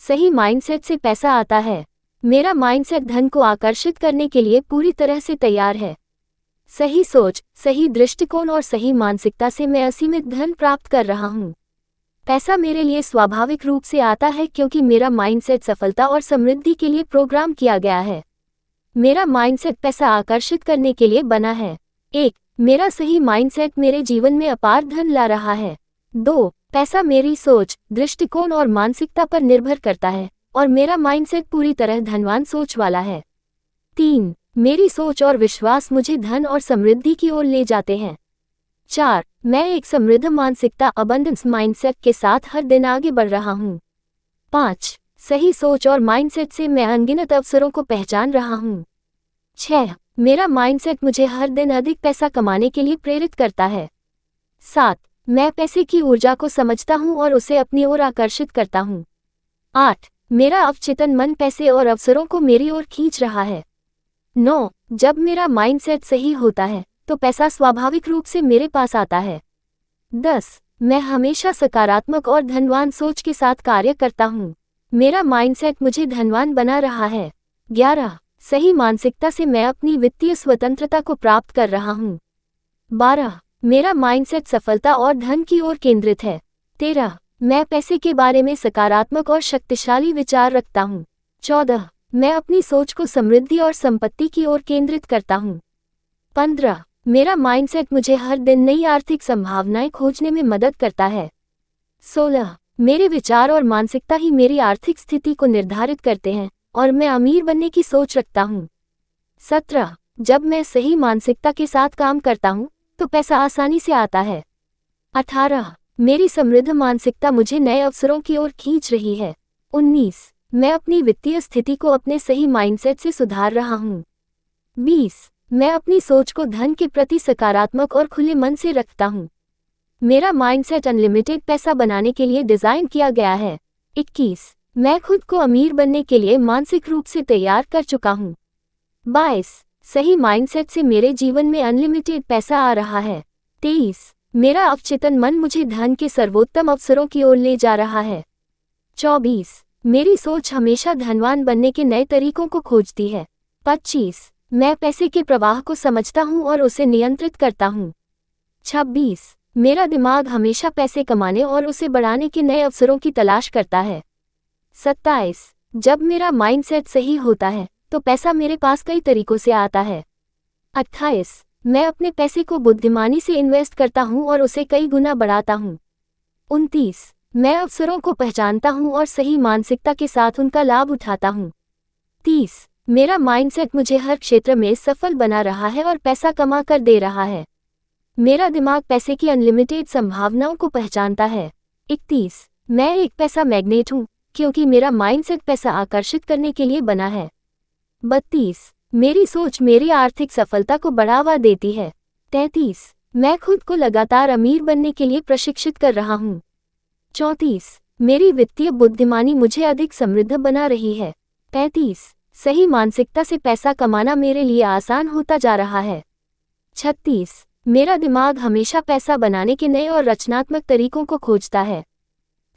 सही माइंडसेट से पैसा आता है। मेरा माइंडसेट धन को आकर्षित करने के लिए पूरी तरह से तैयार है। सही सोच, सही दृष्टिकोण और सही मानसिकता से मैं असीमित धन प्राप्त कर रहा हूँ। पैसा मेरे लिए स्वाभाविक रूप से आता है क्योंकि मेरा माइंडसेट सफलता और समृद्धि के लिए प्रोग्राम किया गया है। मेरा माइंडसेट पैसा आकर्षित करने के लिए बना है। 1. मेरा सही माइंडसेट मेरे जीवन में अपार धन ला रहा है। 2. पैसा मेरी सोच, दृष्टिकोण और मानसिकता पर निर्भर करता है और मेरा माइंडसेट पूरी तरह धनवान सोच वाला है। 3. मेरी सोच और विश्वास मुझे धन और समृद्धि की ओर ले जाते हैं। 4. मैं एक समृद्ध मानसिकता अबंडेंस माइंडसेट के साथ हर दिन आगे बढ़ रहा हूँ। 5. सही सोच और माइंडसेट से मैं अनगिनत अवसरों को पहचान रहा हूँ। 6. मेरा माइंडसेट मुझे हर दिन अधिक पैसा कमाने के लिए प्रेरित करता है। 7. मैं पैसे की ऊर्जा को समझता हूँ और उसे अपनी ओर आकर्षित करता हूँ। 8. मेरा अवचेतन मन पैसे और अवसरों को मेरी ओर खींच रहा है। 9. जब मेरा माइंडसेट सही होता है तो पैसा स्वाभाविक रूप से मेरे पास आता है। 10. मैं हमेशा सकारात्मक और धनवान सोच के साथ कार्य करता हूँ। मेरा माइंडसेट मुझे धनवान बना रहा है। 11. सही मानसिकता से मैं अपनी वित्तीय स्वतंत्रता को प्राप्त कर रहा हूँ। 12. मेरा माइंडसेट सफलता और धन की ओर केंद्रित है। 13. मैं पैसे के बारे में सकारात्मक और शक्तिशाली विचार रखता हूँ। 14. मैं अपनी सोच को समृद्धि और संपत्ति की ओर केंद्रित करता हूँ। 15. मेरा माइंडसेट मुझे हर दिन नई आर्थिक संभावनाएं खोजने में मदद करता है। 16. मेरे विचार और मानसिकता ही मेरी आर्थिक स्थिति को निर्धारित करते हैं और मैं अमीर बनने की सोच रखता हूँ। 17. जब मैं सही मानसिकता के साथ काम करता हूँ तो पैसा आसानी से आता है। 18. मेरी समृद्ध मानसिकता मुझे नए अवसरों की ओर खींच रही है। 19. मैं अपनी वित्तीय स्थिति को अपने सही माइंडसेट से सुधार रहा हूँ। 20. मैं अपनी सोच को धन के प्रति सकारात्मक और खुले मन से रखता हूँ। मेरा माइंडसेट अनलिमिटेड पैसा बनाने के लिए डिजाइन किया गया है। 21. मैं खुद को अमीर बनने के लिए मानसिक रूप से तैयार कर चुका हूँ। 22. सही माइंडसेट से मेरे जीवन में अनलिमिटेड पैसा आ रहा है। 23. मेरा अवचेतन मन मुझे धन के सर्वोत्तम अवसरों की ओर ले जा रहा है। 24. मेरी सोच हमेशा धनवान बनने के नए तरीकों को खोजती है। 25. मैं पैसे के प्रवाह को समझता हूँ और उसे नियंत्रित करता हूँ। 26. मेरा दिमाग हमेशा पैसे कमाने और उसे बढ़ाने के नए अवसरों की तलाश करता है। 27. जब मेरा माइंडसेट सही होता है तो पैसा मेरे पास कई तरीकों से आता है। 28. मैं अपने पैसे को बुद्धिमानी से इन्वेस्ट करता हूँ और उसे कई गुना बढ़ाता हूँ। 29. मैं अवसरों को पहचानता हूँ और सही मानसिकता के साथ उनका लाभ उठाता हूँ। 30. मेरा माइंडसेट मुझे हर क्षेत्र में सफल बना रहा है और पैसा कमा कर दे रहा है। मेरा दिमाग पैसे की अनलिमिटेड संभावनाओं को पहचानता है। 31. मैं एक पैसा मैग्नेट हूँ क्योंकि मेरा माइंडसेट पैसा आकर्षित करने के लिए बना है। 32. मेरी सोच मेरी आर्थिक सफलता को बढ़ावा देती है। 33. मैं खुद को लगातार अमीर बनने के लिए प्रशिक्षित कर रहा हूँ। 34. मेरी वित्तीय बुद्धिमानी मुझे अधिक समृद्ध बना रही है। 35. सही मानसिकता से पैसा कमाना मेरे लिए आसान होता जा रहा है। 36. मेरा दिमाग हमेशा पैसा बनाने के नए और रचनात्मक तरीकों को खोजता है।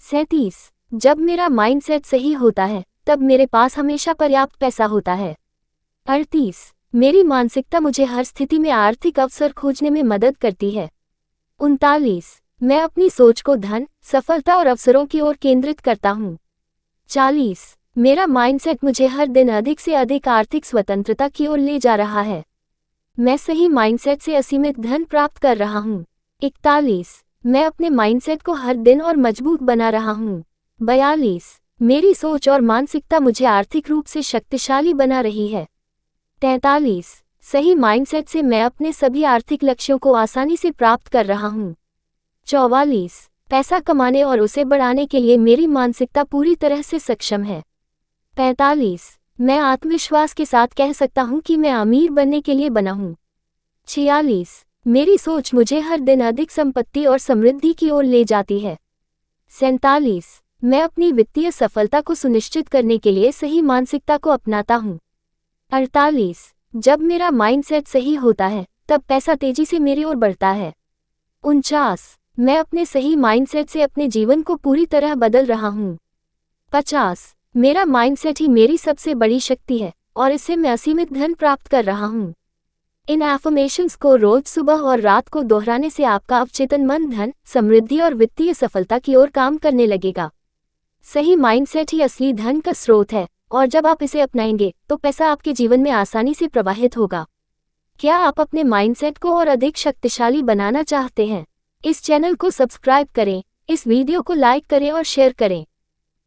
37. जब मेरा माइंडसेट सही होता है तब मेरे पास हमेशा पर्याप्त पैसा होता है। 38. मेरी मानसिकता मुझे हर स्थिति में आर्थिक अवसर खोजने में मदद करती है। 39. मैं अपनी सोच को धन, सफलता और अवसरों की ओर केंद्रित करता हूँ। 40. मेरा माइंडसेट मुझे हर दिन अधिक से अधिक आर्थिक स्वतंत्रता की ओर ले जा रहा है। मैं सही माइंडसेट से असीमित धन प्राप्त कर रहा हूँ। 41. मैं अपने माइंडसेट को हर दिन और मजबूत बना रहा हूँ। 42. मेरी सोच और मानसिकता मुझे आर्थिक रूप से शक्तिशाली बना रही है। 43. सही माइंडसेट से मैं अपने सभी आर्थिक लक्ष्यों को आसानी से प्राप्त कर रहा हूँ। 44. पैसा कमाने और उसे बढ़ाने के लिए मेरी मानसिकता पूरी तरह से सक्षम है। 45. मैं आत्मविश्वास के साथ कह सकता हूँ कि मैं अमीर बनने के लिए बना हूँ। 46. मेरी सोच मुझे हर दिन अधिक संपत्ति और समृद्धि की ओर ले जाती है। 47. मैं अपनी वित्तीय सफलता को सुनिश्चित करने के लिए सही मानसिकता को अपनाता हूँ। 48. जब मेरा माइंडसेट सही होता है तब पैसा तेजी से मेरी ओर बढ़ता है। 49. मैं अपने सही माइंडसेट से अपने जीवन को पूरी तरह बदल रहा हूँ। 50. मेरा माइंडसेट ही मेरी सबसे बड़ी शक्ति है और इससे मैं असीमित धन प्राप्त कर रहा हूँ। इन एफर्मेशंस को रोज सुबह और रात को दोहराने से आपका अवचेतन मन धन, समृद्धि और वित्तीय सफलता की ओर काम करने लगेगा। सही माइंडसेट ही असली धन का स्रोत है और जब आप इसे अपनाएंगे तो पैसा आपके जीवन में आसानी से प्रवाहित होगा। क्या आप अपने माइंडसेट को और अधिक शक्तिशाली बनाना चाहते हैं? इस चैनल को सब्सक्राइब करें, इस वीडियो को लाइक करें और शेयर करें।